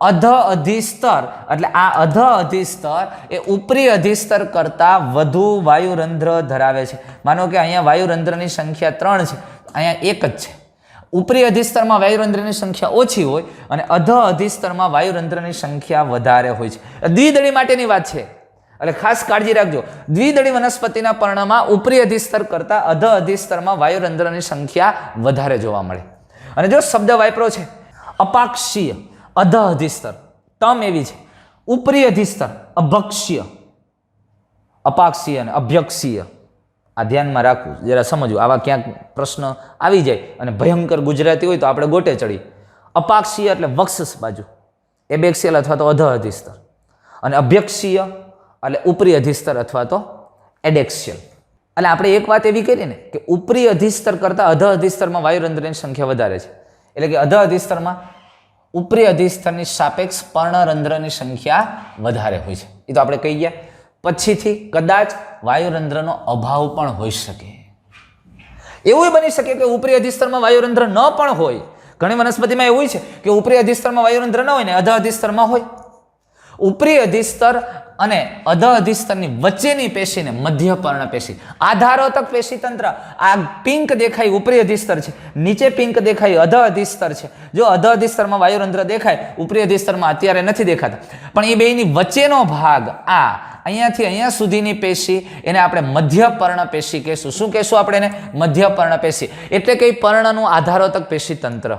Speaker 1: અધ અધિસ્તર એટલે આ અધ અધિસ્તર એ ઉપરી અધિસ્તર કરતાં વધુ વાયુરંધ્ર ધરાવે છે. માનો કે અહીંયા વાયુરંધ્રની સંખ્યા 3 છે, અહીંયા 1 જ છે. ઉપરી અધિસ્તરમાં વાયુરંધ્રની સંખ્યા ઓછી હોય અને અધ અધિસ્તરમાં વાયુરંધ્રની સંખ્યા વધારે હોય છે. દ્વિદળી માટેની વાત છે એટલે ખાસ કાળજી રાખજો. દ્વિદળી વનસ્પતિના પર્ણમાં ઉપરી અધિસ્તર કરતાં અધ અધિસ્તરમાં વાયુરંધ્રની સંખ્યા વધારે જોવા મળે. અને જો શબ્દ વાપરો છે અપાક્ષીય, અધ અધિસ્તર, ટર્મ એવી છે. ઉપરી અધિસ્તર અભક્ષીય, અપાક્ષીય અને અભ્યક્ષીય. આ ધ્યાનમાં રાખવું, જરા સમજવું. આવા ક્યાંક પ્રશ્ન આવી જાય અને ભયંકર ગુજરાતી હોય તો આપણે ગોટે ચડી. અપાક્ષીય એટલે વક્ષ બાજુ, એબેક્સિયલ અથવા તો અધ અધિસ્તર, અને અભ્યક્ષીય એટલે ઉપરી અધિસ્તર અથવા તો એડેક્સિયલ. એટલે આપણે એક વાત એવી કરી ને કે ઉપરી અધિસ્તર કરતાં અધ અધિસ્તરમાં વાયુરંધ્રની સંખ્યા વધારે છે. એટલે કે અધ અધિસ્તરમાં ઉપરી અધિસ્તરની સાપેક્ષ પર્ણરંધ્રની સંખ્યા વધારે હોય છે. એ તો આપણે કહી ગયા. પછીથી કદાચ વાયુરંધ્રનો અભાવ પણ હોઈ શકે. એવું બની શકે કે ઉપરી અધિસ્તરમાં વાયુરંધ્ર ન પણ હોય. ઘણી વનસ્પતિમાં એવું છે કે ઉપરી અધિસ્તરમાં વાયુરંધ્ર ન હોય ને અધ અધિસ્તરમાં હોય. ઉપરી અધિસ્તર અને અધ અધિસ્તરની વચ્ચેની પેશીને મધ્ય પર્ણપેશી, આધારોતક પેશીતંત્ર. આ પિંક દેખાય ઉપરી અધિસ્તર છે, નીચે પિંક દેખાય અધ અધિસ્તર છે. જો અધ અધિસ્તરમાં વાયુરંધ્ર દેખાય, ઉપરી અધિસ્તરમાં અત્યારે નથી દેખાતા, પણ એ બેની વચ્ચેનો ભાગ આ અહીંયાથી અહીંયા સુધીની પેશી એને આપણે મધ્ય પર્ણપેશી કહેશું. શું કહેશું આપણે એને? મધ્ય પર્ણપેશી. એટલે કે પર્ણનું આધારોતક પેશીતંત્ર.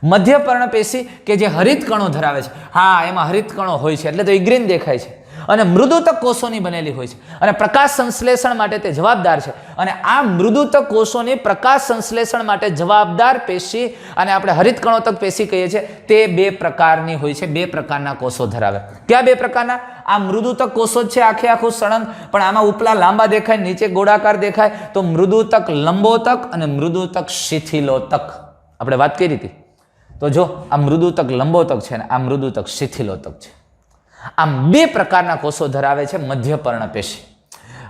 Speaker 1: મધ્ય પર્ણપેશી કે જે હરિત કણો ધરાવે છે. હા, એમાં હરિત કણો હોય છે એટલે તો એ ગ્રીન દેખાય છે. અને મૃદુતક કોષોની બનેલી હોય છે અને પ્રકાશ સંશ્લેષણ માટે તે જવાબદાર છે. અને આ મૃદુતક કોષોની પ્રકાશ સંશ્લેષણ માટે જવાબદાર પેશી અને આપણે હરિતકણોતક પેશી કહીએ છીએ તે બે પ્રકારની હોય છે. બે પ્રકારના કોષો ધરાવે. કયા બે પ્રકારના? આ મૃદુતક કોષો છે આખે આખું સળંગ, પણ આમાં ઉપલા લાંબા દેખાય, નીચે ગોળાકાર દેખાય, તો મૃદુતક લંબોતક અને મૃદુતક શિથિલોતક આપણે વાત કરી હતી. તો જો આ મૃદુતક લંબોતક છે અને આ મૃદુતક શિથિલોતક છે. આમ બે પ્રકારના કોષો ધરાવે છે મધ્યપર્ણ પેશી.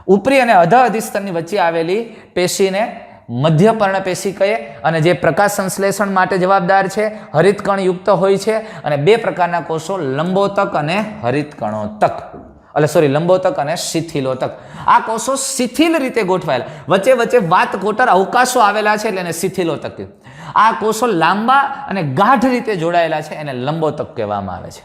Speaker 1: ઉપરી અને અધ અધિસ્તરની વચ્ચે આવેલી પેશીને મધ્યપર્ણ પેશી કહીએ અને જે પ્રકાશ સંશ્લેષણ માટે જવાબદાર છે, હરિતકણ યુક્ત હોય છે. અને બે પ્રકારના કોષો લંબોતક અને હરિતકણોતક, લંબોતક અને શિથિલોતક. આ કોષો શિથિલ રીતે ગોઠવાયેલા, વચ્ચે વચ્ચે વાત કોટર અવકાશો આવેલા છે એટલે એને શિથિલોતક કીધું. આ કોષો લાંબા અને ગાઢ રીતે જોડાયેલા છે એને લંબોતક કહેવામાં આવે છે.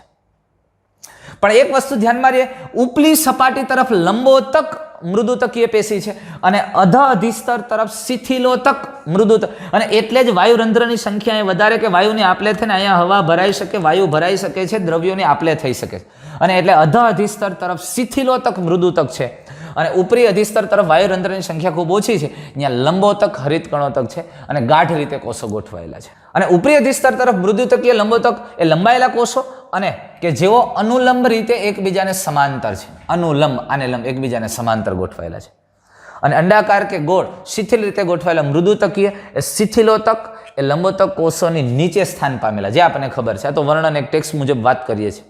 Speaker 1: પણ એક વસ્તુ ધ્યાનમાં રહે, ઉપલી સપાટી તરફ લંબોતક મૃદુતકીય પેશી છે અને અધ અધિસ્તર તરફ શિથિલોતક મૃદુતક. અને એટલે જ વાયુરંધ્રની સંખ્યા વધારે કે વાયુની આપલે થઈને અહીંયા હવા ભરાઈ શકે, વાયુ ભરાઈ શકે છે, દ્રવ્યોની આપલે થઈ શકે છે. અને એટલે અધ અધિસ્તર તરફ શિથિલોતક મૃદુતક છે અને ઉપરી અધિસ્તર તરફ વાયુરંધ્રની સંખ્યા ખૂબ ઓછી છે, અહીંયા લંબોતક હરિતકણોતક છે અને ગાઢ રીતે કોષો ગોઠવાયેલા છે. અને ઉપરી અધિસ્તર તરફ મૃદુતકીય લંબોતક એ લંબાયેલા કોષો અને કે જેઓ અનુલંબ રીતે એકબીજાને સમાંતર છે. અનુલંબ અને લંબ એકબીજાને સમાંતર ગોઠવાયેલા છે. અને અંડાકાર કે ગોળ શિથિલ રીતે ગોઠવાયેલા મૃદુતકીય એ શિથિલોતક એ લંબોતક કોષોની નીચે સ્થાન પામેલા, જે આપણને ખબર છે. આ તો વર્ણન એક ટેક્સ્ટ મુજબ વાત કરીએ છીએ.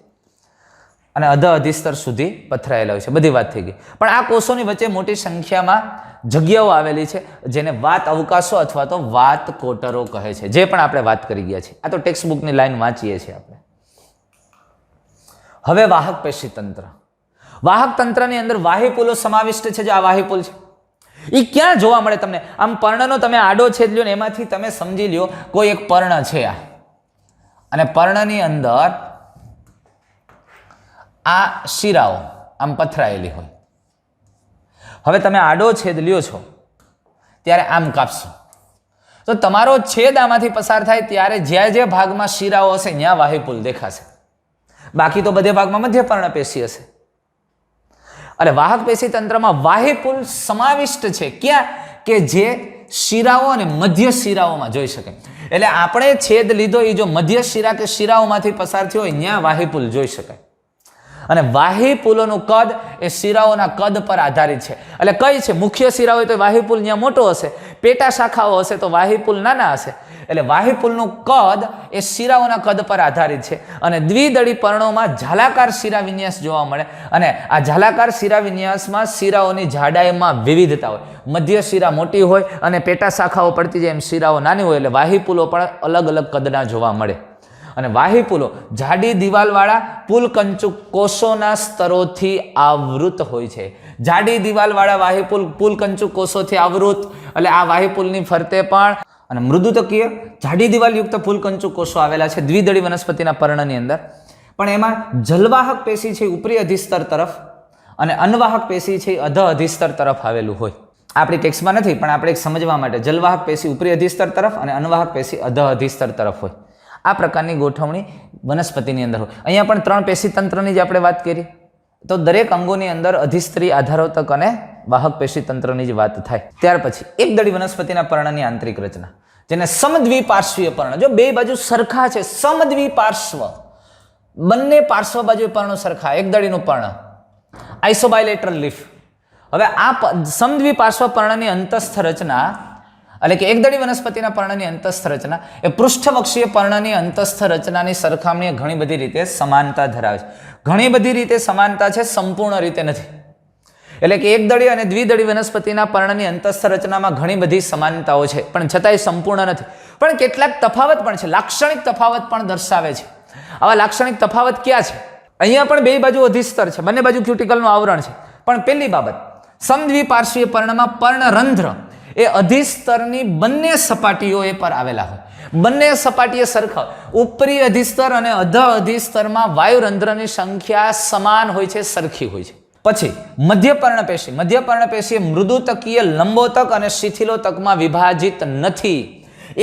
Speaker 1: અને અધ અધિસ્તર સુધી પથરાયેલા હોય છે. બધી વાત થઈ ગઈ. પણ આ કોષોની વચ્ચે મોટી સંખ્યામાં જગ્યાઓ આવેલી છે જેને વાત અવકાશો અથવા તો વાત કોટરો કહે છે, જે પણ આપણે વાત કરી ગયા છીએ. આ તો ટેક્સ્ટ બુકની લાઈન વાંચીએ છીએ આપણે. હવે વાહક પેશી તંત્ર. વાહક તંત્રની અંદર વાહિપુલો સમાવિષ્ટ છે. જે આ વાહિપુલ છે એ ક્યાં જોવા મળે તમને? આમ પર્ણનો તમે આડો છેદ લ્યો ને એમાંથી તમે સમજી લ્યો કોઈ એક પર્ણ છે આ, અને પર્ણની અંદર આ શિરાઓ આમ પથરાયેલી હોય. હવે તમે આડો છેદ લ્યો છો ત્યારે આમ કાપશો તો તમારો છેદ આમાંથી પસાર થાય ત્યારે જ્યાં જે ભાગમાં શિરાઓ હશે ત્યાં વાહિપુલ દેખાશે. બાકી તો બધે ભાગમાં મધ્યપર્ણ પેશી હશે. અને વાહક પેશી તંત્રમાં વાહિપુલ સમાવિષ્ટ છે. ક્યાં? કે જે શિરાઓ અને મધ્ય શિરાઓમાં જોઈ શકે. એટલે આપણે છેદ લીધો એ જો મધ્ય શિરા કે શિરાઓમાંથી પસાર થયો હોય ત્યાં વાહિપુલ જોઈ શકાય. અને વાહિપુલોનું કદ એ શિરાઓના કદ પર આધારિત છે. એટલે કઈ છે? મુખ્ય શિરા હોય તો વાહિપુલ ત્યાં મોટો હશે, પેટા શાખાઓ હશે તો વાહિપુલ નાના હશે. એટલે વાહિપુલનું કદ એ શિરાઓના કદ પર આધારિત છે. અને દ્વિદળી પર્ણોમાં ઝાલાકાર શિરા વિન્યાસ જોવા મળે. અને આ ઝાલાકાર શિરા વિન્યાસમાં શિરાઓની જાડાઈમાં વિવિધતા હોય. મધ્ય શિરા મોટી હોય અને પેટા શાખાઓ પડતી જાય એમ શિરાઓ નાની હોય. એટલે વાહિપુલો પણ અલગ અલગ કદના જોવા મળે. અને વાહિપુલો જાડી દિવાલવાળા પુલકંચુક કોષોના સ્તરોથી આવૃત હોય છે. જાડી દિવાલવાળા વાહિપુલ પુલકંચુક કોષોથી આવૃત. એટલે આ વાહિપુલની ફરતે પણ અને મૃદુતકીય જાડી દિવાલયુક્ત પુલકંચુક કોષો આવેલા છે દ્વિદળી વનસ્પતિના પર્ણની અંદર. પણ એમાં જલવાહક પેશી છે ઉપરી અધિસ્તર તરફ અને અનવાહક પેશી છે અધ અધિસ્તર તરફ આવેલું હોય. આપણી ટેક્સ્ટમાં નથી પણ આપણે સમજવા માટે જલવાહક પેશી ઉપરી અધિસ્તર તરફ અને અનવાહક પેશી અધ અધિસ્તર તરફ હોય. આ પ્રકારની ગોઠવણી વનસ્પતિની અંદર હોય. અહીંયા પણ 3 પેશી તંત્રની જ આપણે વાત કરી તો દરેક અંગોની અંદર અધિસ્ત્રી, આધારોતક અને વાહક પેશી તંત્રની જ વાત થાય. ત્યાર પછી એકદળી વનસ્પતિના પર્ણની આંતરિક રચના, જેને સમદ્વિપાર્શ્વીય પર્ણ. જો બે બાજુ સરખા છે, સમદ્વિપાર્શ્વ, બંને પાર્શ્વ બાજુ પર્ણો સરખા, એકદળીનું પર્ણ, આઇસોબાયલેટરલ લીફ. હવે આ સમદ્વિપાર્શ્વ પર્ણની અંતસ્થ રચના એટલે કે એકદળી વનસ્પતિના પર્ણની અંતસ્થ રચના એ પૃષ્ઠવક્ષીય પર્ણની અંતસ્થ રચનાની સરખામણીએ ઘણી બધી રીતે સમાનતા ધરાવે છે. ઘણી બધી રીતે સમાનતા છે, સંપૂર્ણ રીતે નથી. એટલે કે એકદળી અને દ્વિદળી વનસ્પતિના પર્ણની અંતસ્થ રચનામાં ઘણી બધી સમાનતાઓ છે પણ છતાંય સંપૂર્ણ નથી. પણ કેટલાક તફાવત પણ છે, લાક્ષણિક તફાવત પણ દર્શાવે છે. આવા લાક્ષણિક તફાવત ક્યાં છે? અહીંયા પણ બે બાજુ અધિસ્તર છે, બંને બાજુ ક્યુટિકલનું આવરણ છે. પણ પહેલી બાબત, સમદ્વિપાર્શ્વીય પર્ણમાં પર્ણરંધ્ર એ અધિસ્તરની બંને સપાટીઓ એ પર આવેલા હોય. બંને સપાટીએ સરખા, ઉપરી અધિસ્તર અને અધ અધિસ્તરમાં વાયુરંધ્રની સંખ્યા સમાન હોય છે, સરખી હોય છે. પછી મધ્યપર્ણ પેશી. મધ્યપર્ણ પેશી મૃદુતકીય લંબોતક અને શિથિલોતકમાં વિભાજિત નથી.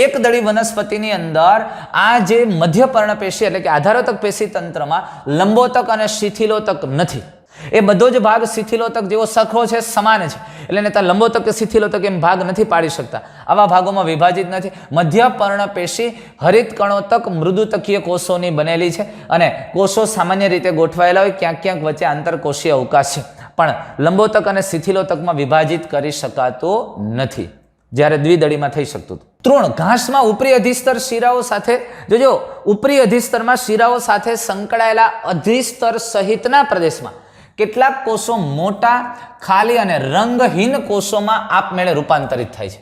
Speaker 1: એકદળી વનસ્પતિની અંદર આ જે મધ્યપર્ણ પેશી એટલે કે આધારોતક પેશી તંત્રમાં લંબોતક અને શિથિલોતક નથી. એ બધો જ ભાગ શિથિલોતક જેવો સરખો છે, સમાન છે, એટલે એને ત્યાં લંબોતક કે શિથિલોતક એમ ભાગ નથી પાડી શકતા. આવા ભાગોમાં વિભાજિત નથી. મધ્ય પર્ણપેશી હરિત કણોતક મૃદુતકીય કોષોની બનેલી છે અને કોષો સામાન્ય રીતે ગોઠવાયેલા હોય, ક્યાંક ક્યાંક વચ્ચે આંતરકોષીય અવકાશ છે, પણ લંબોતક અને શિથિલોતકમાં વિભાજિત કરી શકાતો નથી, જ્યારે દ્વિદળીમાં થઈ શકતું હતું. તૃણ ઘાસમાં ઉપરી અધિસ્તર શિરાઓ સાથે, જોજો ઉપરી અધિસ્તરમાં શિરાઓ સાથે સંકળાયેલા અધિસ્તર સહિતના પ્રદેશમાં કેટલાક કોષો મોટા, ખાલી અને રંગહીન કોષોમાં આપમેળે રૂપાંતરિત થાય છે,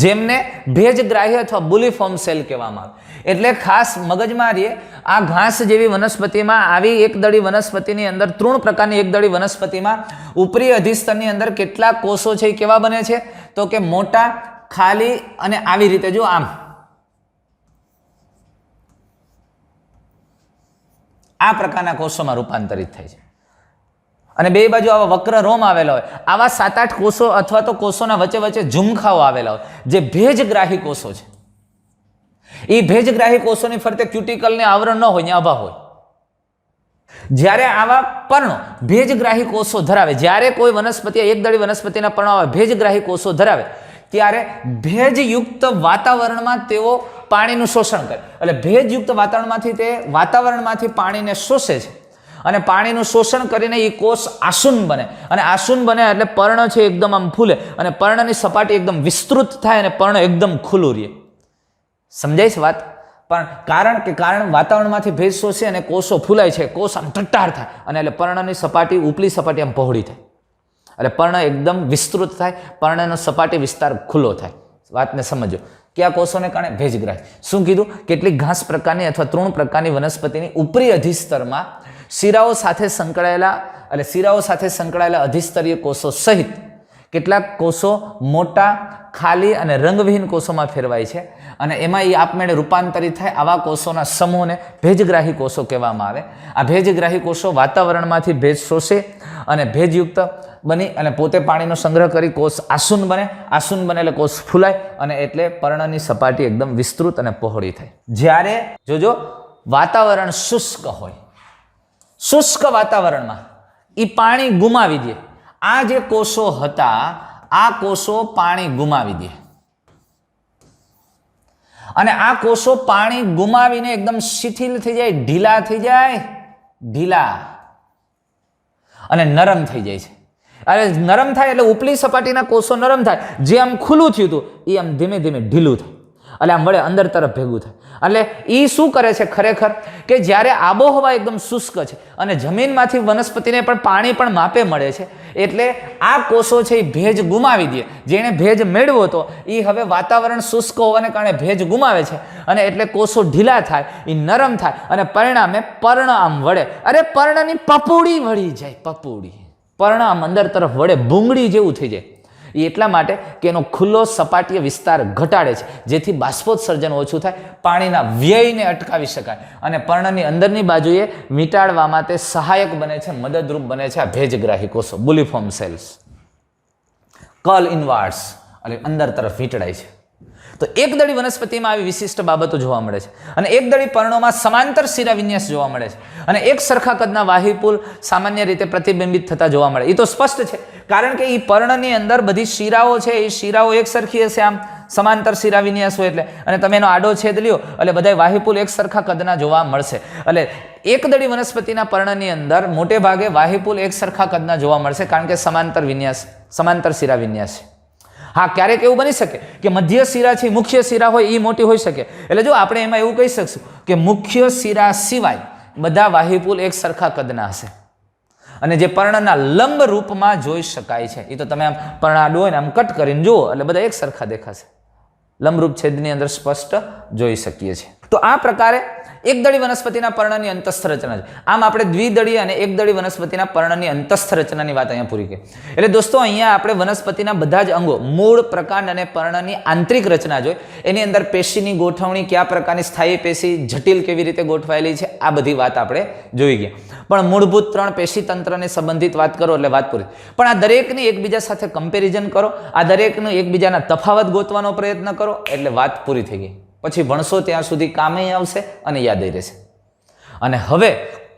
Speaker 1: જેમને ભેજગ્રાહી અથવા બુલીફોર્મ સેલ કહેવામાં આવે. એટલે ખાસ મગજમાં રહીએ, આ ઘાસ જેવી વનસ્પતિમાં, આવી એકદળી વનસ્પતિની અંદર, તૃણ પ્રકારની એકદળી વનસ્પતિમાં ઉપરી અધિસ્તરની અંદર કેટલાક કોષો છે એ કેવા બને છે? તો કે મોટા, ખાલી અને આવી રીતે, જો આમ આ પ્રકારના કોષોમાં રૂપાંતરિત થાય છે. અને બે બાજુ આવા વક્ર રોમ આવેલા હોય, આવા 7-8 કોષો અથવા તો કોષોના વચ્ચે વચ્ચે ઝુમખાઓ આવેલા હોય, જે ભેજગ્રાહી કોષો છે. એ ભેજગ્રાહી કોષોની ફરતે ક્યુટિકલને આવરણ ન હોય, ત્યાં અભાવ હોય. જ્યારે આવા પર્ણો ભેજગ્રાહી કોષો ધરાવે, જ્યારે કોઈ વનસ્પતિ, એકદળી વનસ્પતિના પર્ણો આવે ભેજગ્રાહી કોષો ધરાવે, ત્યારે ભેજયુક્ત વાતાવરણમાં તેઓ પાણીનું શોષણ કરે. એટલે ભેજયુક્ત વાતાવરણમાંથી પાણીને શોષે છે અને પાણીનું શોષણ કરીને એ કોષ આસુન બને, અને આસુન બને એટલે પર્ણ છે એકદમ આમ ફૂલે અને પર્ણની સપાટી એકદમ વિસ્તૃત થાય અને પર્ણ એકદમ ખુલ્લું રહે. સમજાય છે વાત? પણ કારણ વાતાવરણમાંથી ભેજ શોષે અને કોષો ફૂલાય છે, કોષ આમ ટટ્ટાર થાય અને એટલે પર્ણની સપાટી, ઉપલી સપાટી આમ પહોળી થાય, એટલે પર્ણ એકદમ વિસ્તૃત થાય, પર્ણનો સપાટી વિસ્તાર ખુલ્લો થાય. વાતને સમજો. કયા કોષોને કારણે? ભેજગ્રાહી. શું કીધું? કેટલીક ઘાસ પ્રકારની અથવા તૃણ પ્રકારની વનસ્પતિની ઉપરી અધિસ્તરમાં શિરાઓ સાથે સંકળાયેલા અધિસ્તરીય કોષો સહિત કેટલાક કોષો મોટા, ખાલી અને રંગવિહીન કોષોમાં ફેરવાય છે અને એમાં એ આપમેળે રૂપાંતરિત થાય. આવા કોષોના સમૂહને ભેજગ્રાહી કોષો કહેવામાં આવે. આ ભેજગ્રાહી કોષો વાતાવરણમાંથી ભેજ શોષે અને ભેજયુક્ત બની અને પોતે પાણીનો સંગ્રહ કરી કોષ આસુન બને. આસુન બને એટલે કોષ ફૂલાય અને એટલે પર્ણની સપાટી એકદમ વિસ્તૃત અને પહોળી થાય. જ્યારે જોજો વાતાવરણ શુષ્ક હોય, શુષ્ક વાતાવરણમાં એ પાણી ગુમાવી દે. આ જે કોષો હતા, આ કોષો પાણી ગુમાવી દે અને આ કોષો પાણી ગુમાવીને એકદમ શિથિલ થઈ જાય, ઢીલા થઈ જાય, ઢીલા અને નરમ થઈ જાય છે. અરે નરમ થાય એટલે ઉપલી સપાટીના કોષો નરમ થાય. જે આમ ખુલ્લું થયું હતું એ આમ ધીમે ધીમે ઢીલું થાય, એટલે આમ વળે અંદર તરફ ભેગું થાય. એટલે એ શું કરે છે ખરેખર કે જ્યારે આબોહવા એકદમ શુષ્ક છે અને જમીનમાંથી વનસ્પતિને પણ પાણી પણ માપે મળે છે, એટલે આ કોષો છે એ ભેજ ગુમાવી દે. જેણે ભેજ મેળવ્યો હતો એ હવે વાતાવરણ શુષ્ક હોવાને કારણે ભેજ ગુમાવે છે અને એટલે કોષો ઢીલા થાય, એ નરમ થાય અને પરિણામે પર્ણ આમ વળે. અરે પર્ણની પપોડી વળી જાય, પપોડી, પર્ણ આમ અંદર તરફ વળે, ભૂંગળી જેવું થઈ જાય. એ એટલા માટે કે એનો ખુલ્લો સપાટીય વિસ્તાર ઘટાડે છે, જેથી બાષ્પોત્સર્જન ઓછું થાય, પાણીના વ્યયને અટકાવી શકાય અને પર્ણની અંદરની બાજુએ વીંટાળવામાં તે સહાયક બને છે, મદદરૂપ બને છે આ ભેજગ્રાહી કોષો, બુલીફોર્મ સેલ્સ. કલ ઇનવાર્ડ્સ એટલે અંદર તરફ વીંટળાય છે. તો એકદળી વનસ્પતિમાં આવી વિશિષ્ટ બાબતો જોવા મળે છે અને એકદળી પર્ણોમાં સમાંતર શિરા વિન્યાસ જોવા મળે છે અને એક સરખા કદના વાહિપુલ સામાન્ય રીતે પ્રતિબિંબિત થતા જોવા મળે. એ તો સ્પષ્ટ છે, કારણ કે એ પર્ણની અંદર બધી શિરાઓ છે, એ શિરાઓ એક સરખી હશે, આમ સમાંતર શિરા વિન્યાસ હોય એટલે, અને તમે એનો આડો છેદ લ્યો એટલે બધા વાહિપુલ એક સરખા કદના જોવા મળશે. એટલે એકદળી વનસ્પતિના પર્ણની અંદર મોટે ભાગે વાહિપુલ એક સરખા કદના જોવા મળશે, કારણ કે સમાંતર શિરા વિન્યાસ છે. હા, ક્યારેક એવું બની શકે કે મધ્ય શિરા છે, મુખ્ય શિરા હોય એ મોટી હોઈ શકે. એટલે જો આપણે એમાં એવું કહી શકશું કે મુખ્ય શિરા સિવાય બધા વાહિપુલ એક સરખા કદના હશે અને જે પર્ણના લંબ રૂપમાં જોઈ શકાય છે. એ તો તમે આમ પર્ણ આડું હોય ને આમ કટ કરીને જુઓ એટલે બધા એક સરખા દેખાશે, લંબરૂપ છેદની અંદર સ્પષ્ટ જોઈ શકીએ છીએ. તો આ પ્રકારે એકદળી વનસ્પતિના પર્ણની અંતસ્થ રચના છે. આમ આપણે દ્વિદળી અને એકદળી વનસ્પતિના પર્ણની અંતસ્થ રચનાની વાત અહીંયા પૂરી કરી. એટલે દોસ્તો અહીંયા આપણે વનસ્પતિના બધા જ અંગો, મૂળ, પ્રકાંડ અને પર્ણની આંતરિક રચના જોઈ. એની અંદર પેશીની ગોઠવણી, કયા પ્રકારની સ્થાયી પેશી, જટિલ કેવી રીતે ગોઠવાયેલી છે, આ બધી વાત આપણે જોઈ ગયા. પણ મૂળભૂત 3 પેશી તંત્રને સંબંધિત વાત કરો એટલે વાત પૂરી. પણ આ દરેકની એકબીજા સાથે કમ્પેરિઝન કરો, આ દરેકનું એકબીજાના તફાવત ગોતવાનો પ્રયત્ન કરો એટલે વાત પૂરી થઈ ગઈ. પછી ભણશો ત્યાં સુધી કામે આવશે અને યાદ રહેશે. અને હવે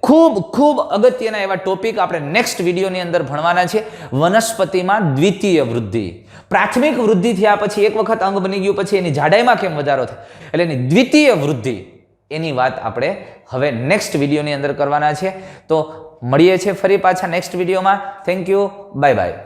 Speaker 1: ખૂબ ખૂબ અગત્યના એવા ટોપિક આપણે નેક્સ્ટ વિડીયોની અંદર ભણવાના છે. વનસ્પતિમાં દ્વિતીય વૃદ્ધિ. પ્રાથમિક વૃદ્ધિ થયા પછી એક વખત અંગ બની ગયું પછી એની જાડાઈમાં કેમ વધારો થાય, એટલે એની દ્વિતીય વૃદ્ધિ, એની વાત આપણે હવે નેક્સ્ટ વિડીયોની અંદર કરવાના છે. તો મળીએ છીએ ફરી પાછા નેક્સ્ટ વિડીયોમાં. Thank you, bye bye.